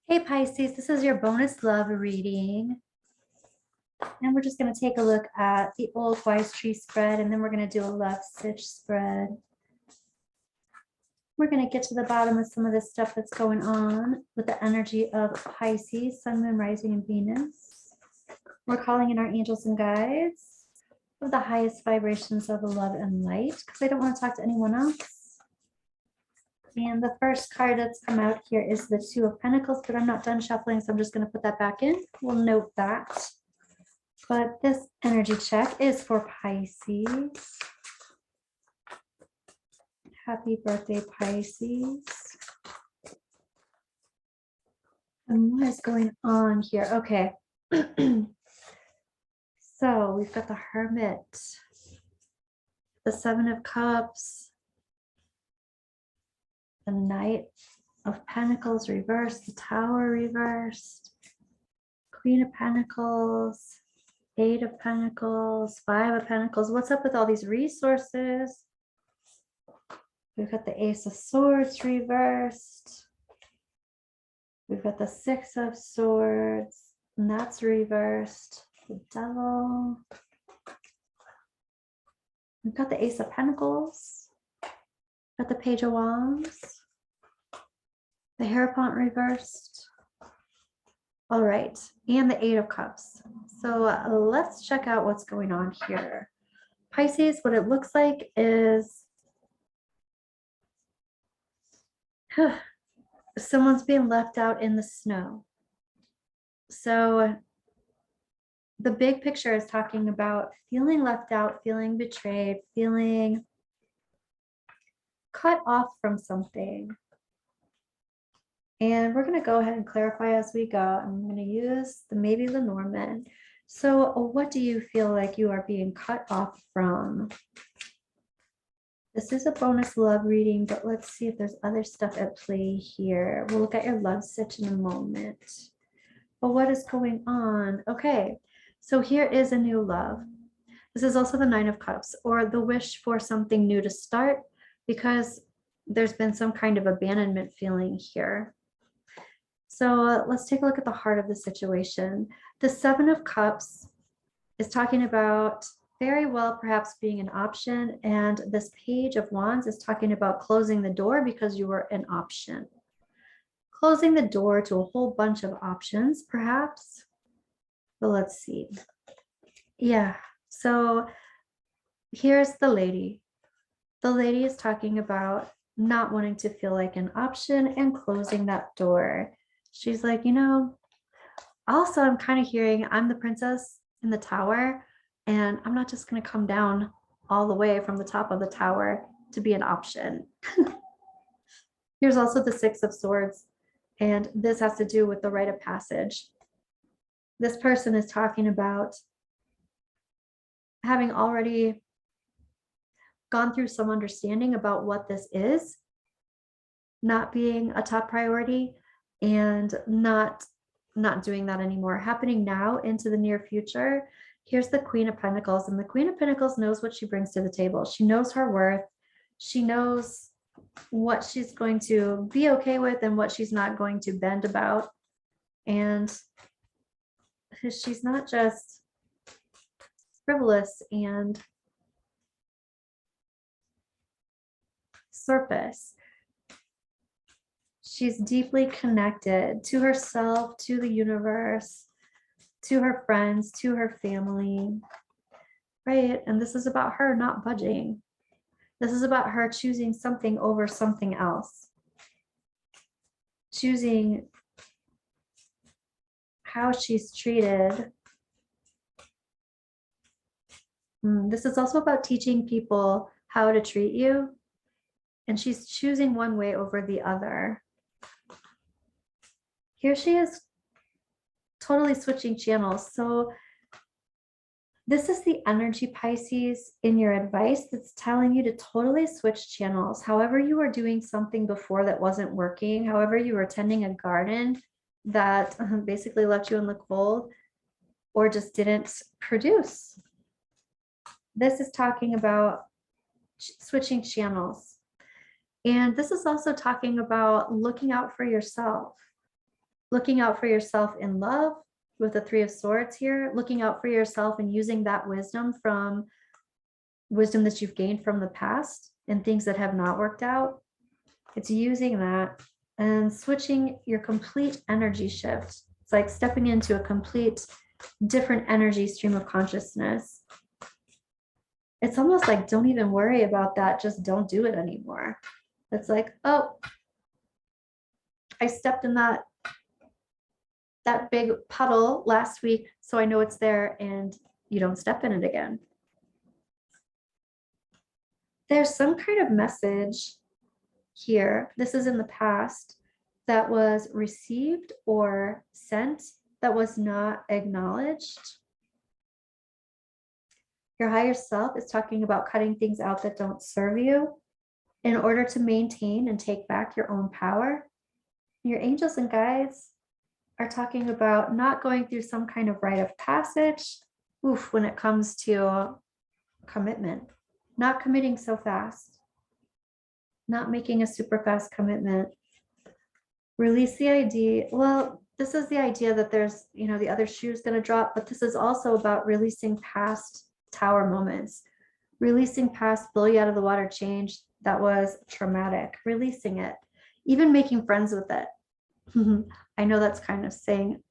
Hey Pisces, this is your bonus love reading. And we're just going to take a look at the old wise tree spread, and then we're going to do a love Sitch spread. We're going to get to the bottom of some of the stuff that's going on with the energy of Pisces, Sun, Moon, Rising, and Venus. We're calling in our angels and guides of the highest vibrations of love and light, because I don't want to talk to anyone else. And the first card that's come out here is the Two of Pentacles, but I'm not done shuffling, so I'm just going to put that back in. We'll note that. But this energy check is for Pisces. Happy birthday, Pisces. And what is going on here? Okay. So we've got the Hermit, the Seven of Cups, the Knight of Pentacles reversed, the Tower reversed, Queen of Pentacles, Eight of Pentacles, Five of Pentacles. What's up with all these resources? We've got the Ace of Swords reversed. We've got the Six of Swords, and that's reversed. The Devil. We've got the Ace of Pentacles. Got the Page of Wands. The Hierophant reversed. All right, and the Eight of Cups. So let's check out what's going on here. Pisces, what it looks like is someone's being left out in the snow. So the big picture is talking about feeling left out, feeling betrayed, feeling cut off from something. And we're going to go ahead and clarify as we go. I'm going to use the maybe Lenormand. So what do you feel like you are being cut off from? This is a bonus love reading, but let's see if there's other stuff at play here. We'll look at your love Sitch in a moment. But what is going on? Okay, so here is a new love. This is also the Nine of Cups, or the wish for something new to start, because there's been some kind of abandonment feeling here. So let's take a look at the heart of the situation. The Seven of Cups is talking about very well perhaps being an option, and this Page of Wands is talking about closing the door because you were an option. Closing the door to a whole bunch of options, perhaps. But let's see. Yeah, so here's the lady. The lady is talking about not wanting to feel like an option and closing that door. She's like, you know, also I'm kind of hearing I'm the princess in the tower, and I'm not just going to come down all the way from the top of the tower to be an option. Here's also the Six of Swords, and this has to do with the rite of passage. This person is talking about having already gone through some understanding about what this is, not being a top priority, and not doing that anymore, happening now into the near future. Here's the Queen of Pentacles, and the Queen of Pentacles knows what she brings to the table. She knows her worth. She knows what she's going to be okay with and what she's not going to bend about. And she's not just frivolous and surface. She's deeply connected to herself, to the universe, to her friends, to her family, right? And this is about her not budging. This is about her choosing something over something else. Choosing how she's treated. This is also about teaching people how to treat you. And she's choosing one way over the other. Here she is totally switching channels. So this is the energy, Pisces, in your advice that's telling you to totally switch channels. However you were doing something before that wasn't working, however you were tending a garden that basically left you in the cold or just didn't produce. This is talking about switching channels. And this is also talking about looking out for yourself. looking out for yourself in love with the Three of Swords here, looking out for yourself and using that wisdom that you've gained from the past and things that have not worked out. It's using that and switching your complete energy shift. It's like stepping into a complete different energy stream of consciousness. It's almost like, don't even worry about that. Just don't do it anymore. It's like, oh, I stepped in that big puddle last week, so I know it's there, and you don't step in it again. There's some kind of message here. This is in the past that was received or sent that was not acknowledged. Your higher self is talking about cutting things out that don't serve you in order to maintain and take back your own power. Your angels and guides are talking about not going through some kind of rite of passage, when it comes to commitment, not committing so fast, not making a super fast commitment. Release the idea. Well, this is the idea that there's, the other shoe is going to drop, but this is also about releasing past tower moments, releasing past blow you out of the water change that was traumatic, releasing it, even making friends with it. I know that's kind of saying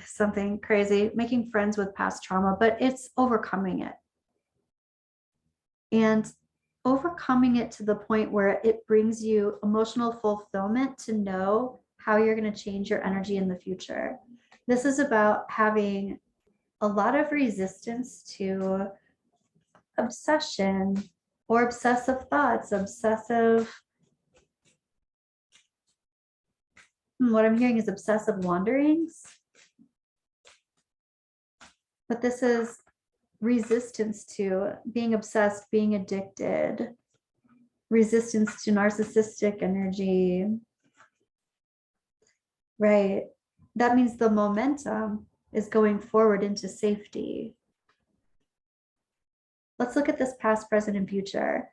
something crazy, making friends with past trauma, but it's overcoming it. And overcoming it to the point where it brings you emotional fulfillment to know how you're going to change your energy in the future. This is about having a lot of resistance to obsession or obsessive thoughts, what I'm hearing is obsessive wanderings. But this is resistance to being obsessed, being addicted, resistance to narcissistic energy. Right. That means the momentum is going forward into safety. Let's look at this past, present, and future.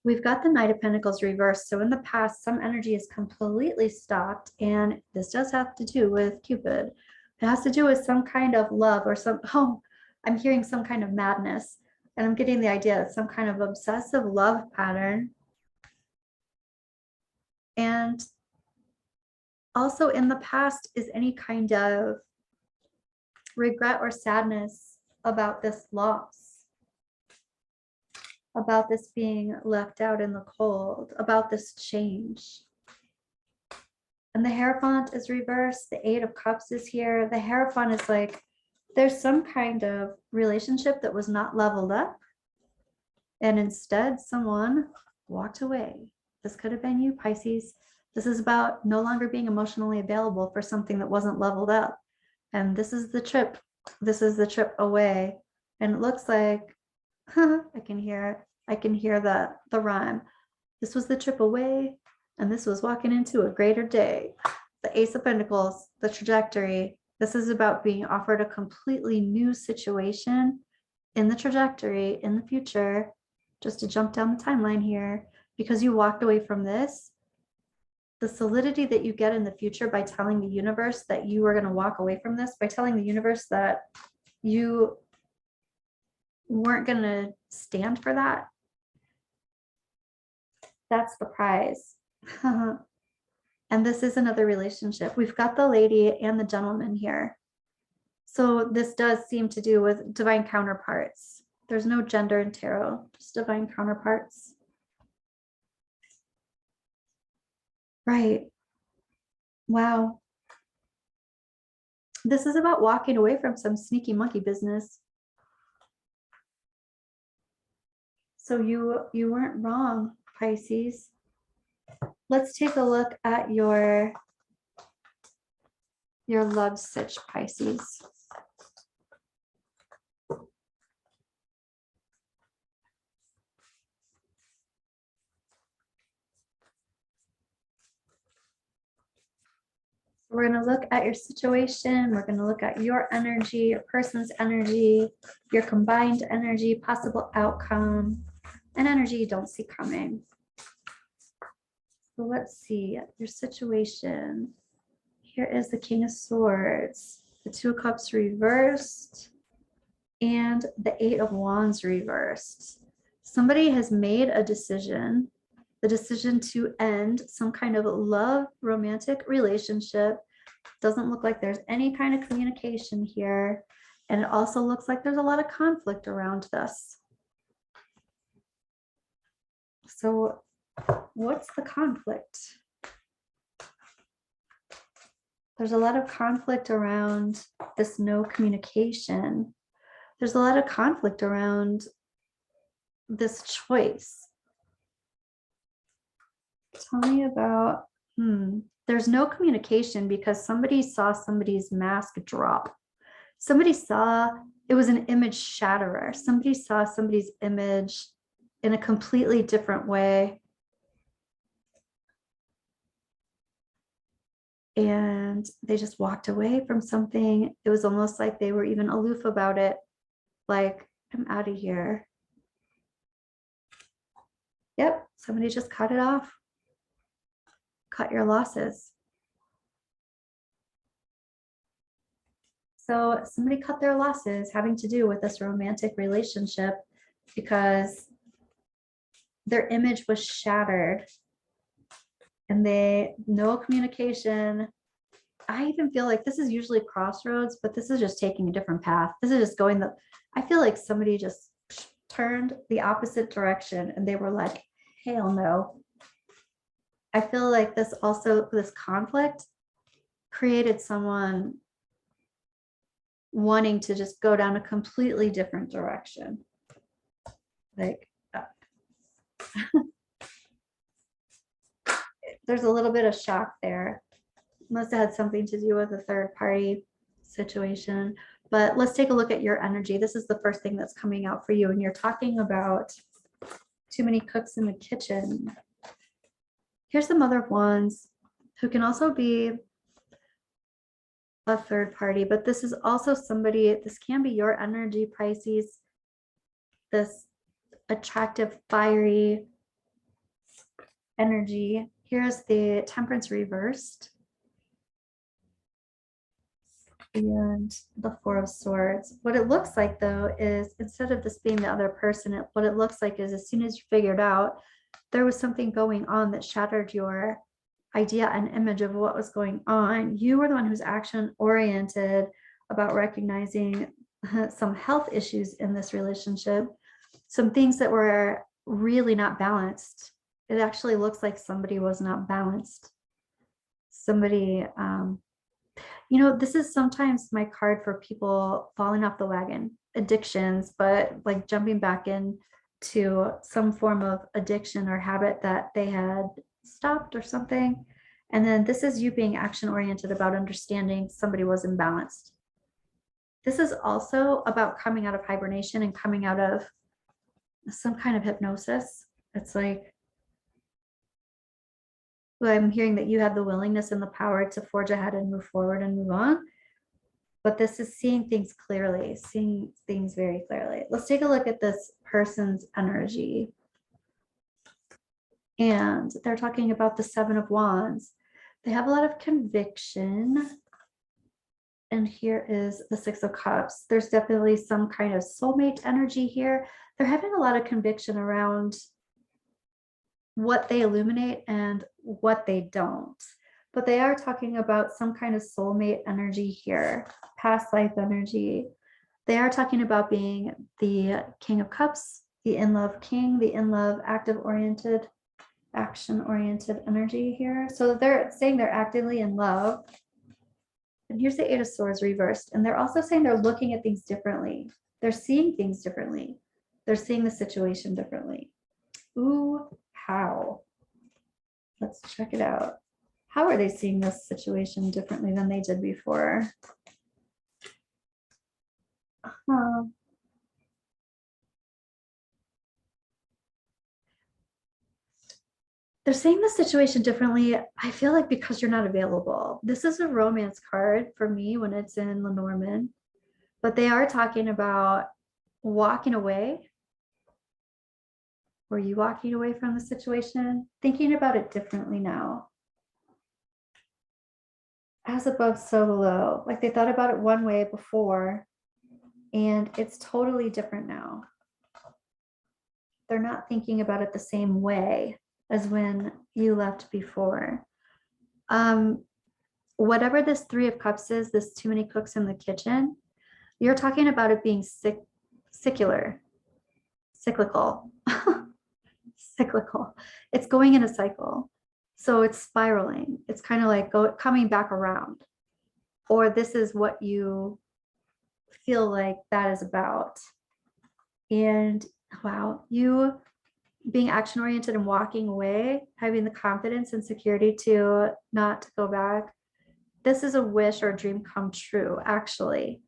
We've got the Knight of Pentacles reversed. So in the past, some energy is completely stopped, and this does have to do with Cupid. It has to do with some kind of love or I'm hearing some kind of madness, and I'm getting the idea of some kind of obsessive love pattern. And also in the past is any kind of regret or sadness about this loss, about this being left out in the cold, about this change. And the Hierophant is reversed. The Eight of Cups is here. The Hierophant is like, there's some kind of relationship that was not leveled up, and instead someone walked away. This could have been you, Pisces. This is about no longer being emotionally available for something that wasn't leveled up. And this is the trip. This is the trip away. And it looks like, I can hear the rhyme. This was the trip away, and this was walking into a greater day. The Ace of Pentacles, the trajectory. This is about being offered a completely new situation in the trajectory, in the future, just to jump down the timeline here, because you walked away from this. The solidity that you get in the future by telling the universe that you are going to walk away from this, by telling the universe that you weren't going to stand for that. That's the prize. And this is another relationship. We've got the lady and the gentleman here. So this does seem to do with divine counterparts. There's no gender in tarot, just divine counterparts. Right. Wow. This is about walking away from some sneaky monkey business. So you weren't wrong, Pisces. Let's take a look at your love sitch, Pisces. We're going to look at your situation. We're going to look at your energy, your person's energy, your combined energy, possible outcome, and energy you don't see coming. So let's see your situation. here is the King of Swords, the Two of Cups reversed, and the Eight of Wands reversed. Somebody has made a decision, the decision to end some kind of love, romantic relationship. Doesn't look like there's any kind of communication here. And it also looks like there's a lot of conflict around this. So what's the conflict? There's a lot of conflict around this no communication. There's a lot of conflict around this choice. Tell me about, there's no communication because somebody saw somebody's mask drop. Somebody saw, it was an image shatterer. Somebody saw somebody's image in a completely different way. And they just walked away from something. It was almost like they were even aloof about it. Like, I'm out of here. Yep, somebody just cut it off. Cut your losses. So somebody cut their losses having to do with this romantic relationship because their image was shattered and no communication. I even feel like this is usually crossroads, but this is just taking a different path. This is just going I feel like somebody just turned the opposite direction and they were like, hell no. I feel like this conflict created someone wanting to just go down a completely different direction. Like, there's a little bit of shock there. Must have had something to do with a third party situation. But let's take a look at your energy. This is the first thing that's coming out for you. And you're talking about too many cooks in the kitchen. Here's the Mother of Wands, who can also be a third party, but this is also somebody, this can be your energy, Pisces, this attractive, fiery energy. Here's the Temperance Reversed and the Four of Swords. What it looks like though is instead of this being the other person, what it looks like is as soon as you figured out there was something going on that shattered your idea and image of what was going on, you were the one who's action oriented about recognizing some health issues in this relationship, some things that were really not balanced. It actually looks like somebody was not balanced. Somebody, this is sometimes my card for people falling off the wagon, addictions, but like jumping back into some form of addiction or habit that they had stopped or something. And then this is you being action oriented about understanding somebody was imbalanced. This is also about coming out of hibernation and coming out of some kind of hypnosis. It's like, well, I'm hearing that you have the willingness and the power to forge ahead and move forward and move on. But this is seeing things clearly, seeing things very clearly. Let's take a look at this person's energy. And they're talking about the Seven of Wands. They have a lot of conviction. And here is the Six of Cups. There's definitely some kind of soulmate energy here. They're having a lot of conviction around what they illuminate and what they don't. But they are talking about some kind of soulmate energy here, past life energy. They are talking about being the King of Cups, the in-love king, the in-love active-oriented, action-oriented energy here. So they're saying they're actively in love. And here's the Eight of Swords reversed. And they're also saying they're looking at things differently. They're seeing things differently. They're seeing the situation differently. Ooh, how? Let's check it out. How are they seeing this situation differently than they did before? They're seeing the situation differently. I feel like because you're not available. This is a romance card for me when it's in Lenormand, but they are talking about walking away. Were you walking away from the situation? Thinking about it differently now. as above, so below. Like they thought about it one way before, and it's totally different now. They're not thinking about it the same way as when you left before. Whatever this Three of Cups is, this too many cooks in the kitchen, you're talking about it being cyclical. Cyclical. It's going in a cycle. So it's spiraling. It's kind of like coming back around. Or this is what you feel like that is about. And wow, you being action oriented and walking away, having the confidence and security to not go back. This is a wish or a dream come true, actually.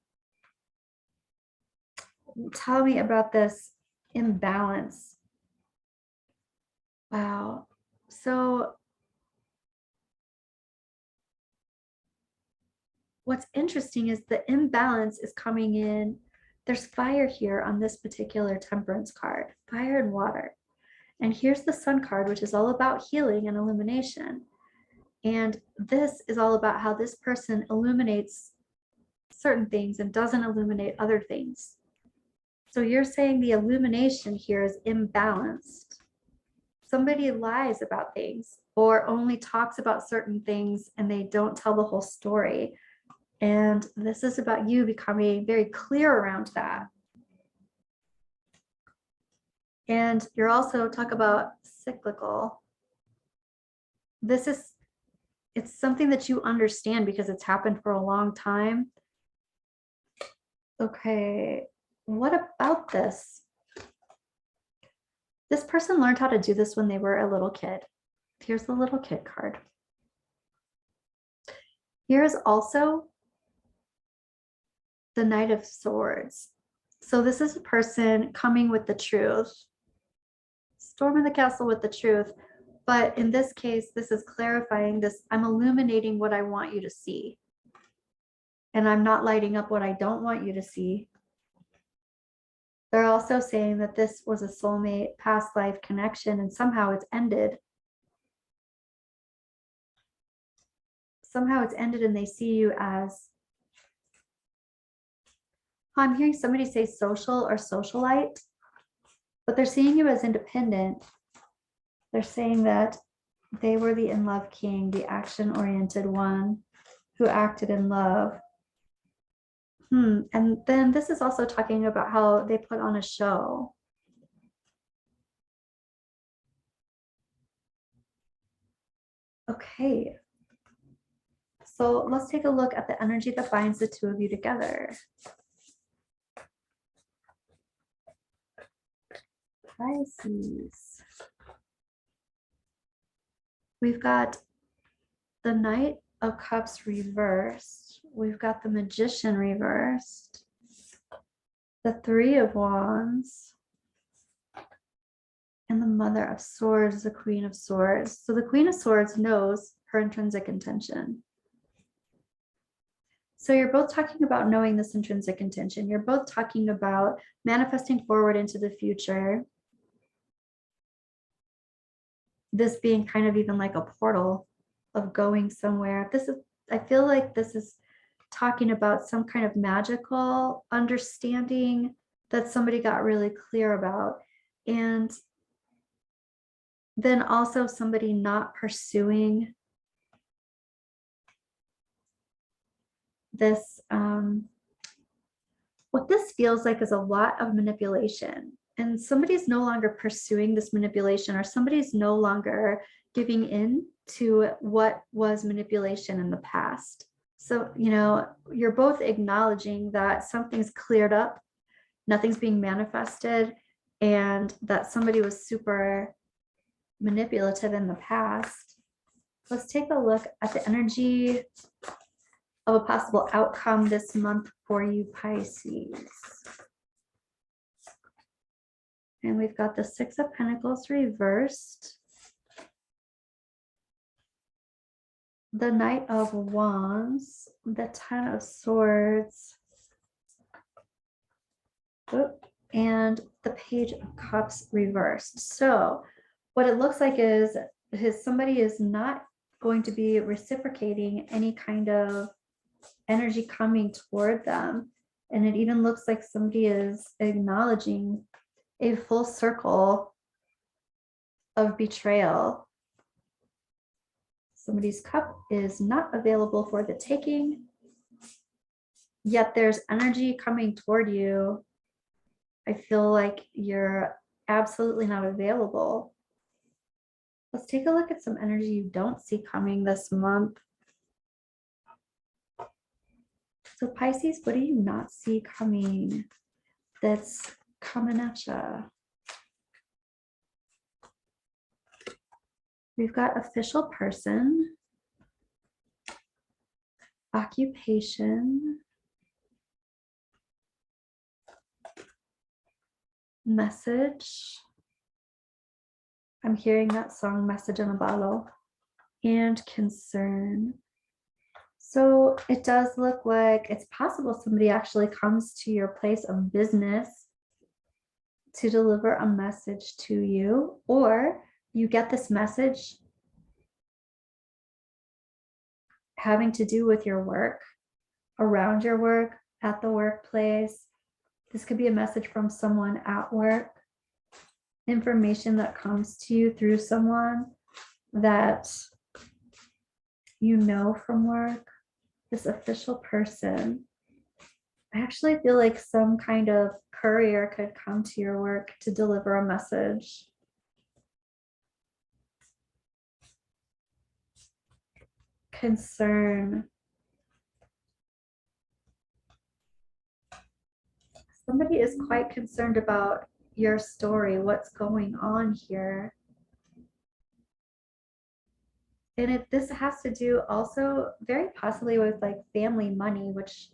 Tell me about this imbalance. Wow. So what's interesting is the imbalance is coming in. There's fire here on this particular temperance card, fire and water. And here's the sun card, which is all about healing and illumination. And this is all about how this person illuminates certain things and doesn't illuminate other things. So you're saying the illumination here is imbalanced. Somebody lies about things or only talks about certain things and they don't tell the whole story. And this is about you becoming very clear around that. And you're also talk about cyclical. It's something that you understand because it's happened for a long time. Okay, what about this? This person learned how to do this when they were a little kid. Here's the little kid card. Here's also the Knight of Swords. So this is a person coming with the truth, storming the castle with the truth. But in this case, this is clarifying this. I'm illuminating what I want you to see. And I'm not lighting up what I don't want you to see. They're also saying that this was a soulmate past life connection and somehow it's ended. Somehow it's ended and they see you as, I'm hearing somebody say social or socialite, but they're seeing you as independent. They're saying that they were the in love king, the action-oriented one who acted in love. And then this is also talking about how they put on a show. Okay. So let's take a look at the energy that binds the two of you together. Pisces. We've got the Knight of Cups reversed. We've got the Magician reversed. The Three of Wands. And the Mother of Swords, the Queen of Swords. So the Queen of Swords knows her intrinsic intention. So you're both talking about knowing this intrinsic intention. You're both talking about manifesting forward into the future. This being kind of even like a portal of going somewhere. I feel like this is talking about some kind of magical understanding that somebody got really clear about. And then also somebody not pursuing this. What this feels like is a lot of manipulation. And somebody's no longer pursuing this manipulation, or somebody's no longer giving in to what was manipulation in the past. So, you're both acknowledging that something's cleared up, nothing's being manifested, and that somebody was super manipulative in the past. Let's take a look at the energy of a possible outcome this month for you, Pisces. And we've got the Six of Pentacles reversed, the Knight of Wands, the Ten of Swords, and the Page of Cups reversed. So what it looks like is somebody is not going to be reciprocating any kind of energy coming toward them. And it even looks like somebody is acknowledging a full circle of betrayal. Somebody's cup is not available for the taking, yet there's energy coming toward you. I feel like you're absolutely not available. Let's take a look at some energy you don't see coming this month. So Pisces, what do you not see coming that's coming at you? We've got official person, occupation, message. I'm hearing that song, Message in a Bottle, and concern. So it does look like it's possible somebody actually comes to your place of business to deliver a message to you, or you get this message having to do with your work, around your work, at the workplace. This could be a message from someone at work, information that comes to you through someone that you know from work. This official person. I actually feel like some kind of courier could come to your work to deliver a message. Concern. Somebody is quite concerned about your story, what's going on here. And this has to do also very possibly with like family money, which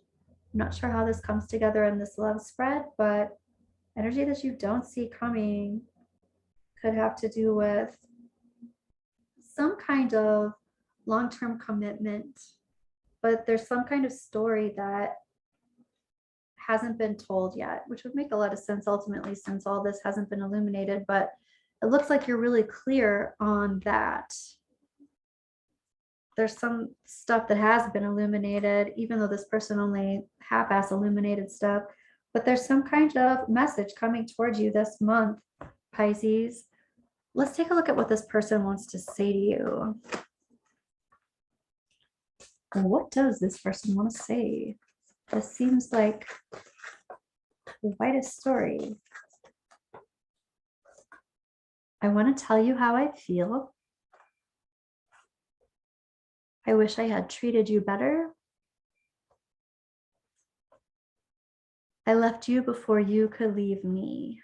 I'm not sure how this comes together in this love spread, but energy that you don't see coming could have to do with some kind of long-term commitment, but there's some kind of story that hasn't been told yet, which would make a lot of sense ultimately since all this hasn't been illuminated, but it looks like you're really clear on that. There's some stuff that has been illuminated, even though this person only half-ass illuminated stuff, but there's some kind of message coming towards you this month, Pisces. Let's take a look at what this person wants to say to you. What does this person want to say? This seems like quite a story. I want to tell you how I feel. I wish I had treated you better. I left you before you could leave me.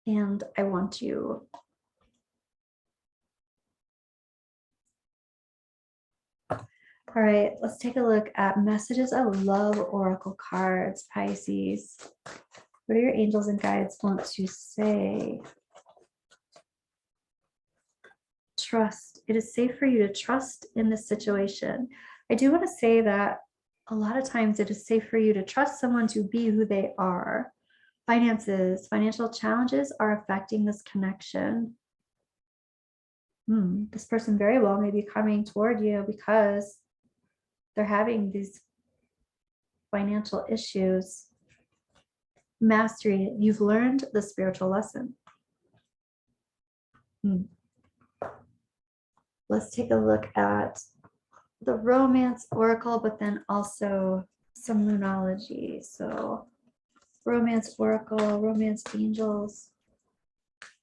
And I want you. All right, let's take a look at messages of love oracle cards, Pisces. What do your angels and guides want to say? Trust. It is safe for you to trust in this situation. I do want to say that a lot of times it is safe for you to trust someone to be who they are. Finances, financial challenges are affecting this connection. This person very well may be coming toward you because they're having these financial issues. Mastery, you've learned the spiritual lesson. Let's take a look at the romance oracle, but then also some moonology. So romance oracle, romance angels.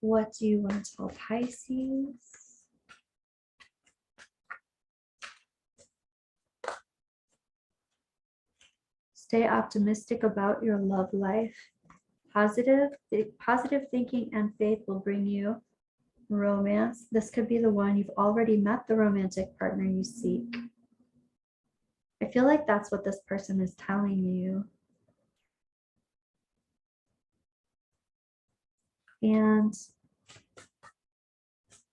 What do you want to tell Pisces? Stay optimistic about your love life. Positive thinking and faith will bring you romance. This could be the one you've already met, the romantic partner you seek. I feel like that's what this person is telling you. And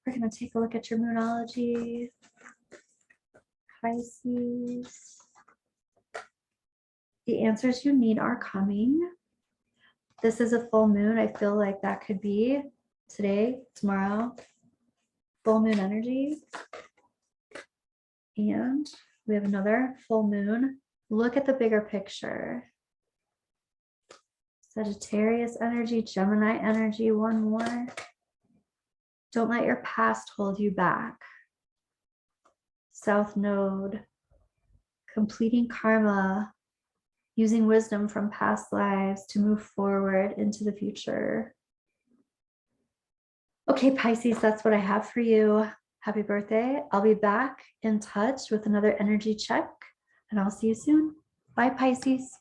we're going to take a look at your moonology, Pisces. The answers you need are coming. This is a full moon. I feel like that could be today, tomorrow. full moon energy. And we have another full moon. Look at the bigger picture. Sagittarius energy, Gemini energy, one more. Don't let your past hold you back. South Node, completing karma, using wisdom from past lives to move forward into the future. Okay, Pisces, that's what I have for you. Happy birthday. I'll be back in touch with another energy check, and I'll see you soon. Bye, Pisces.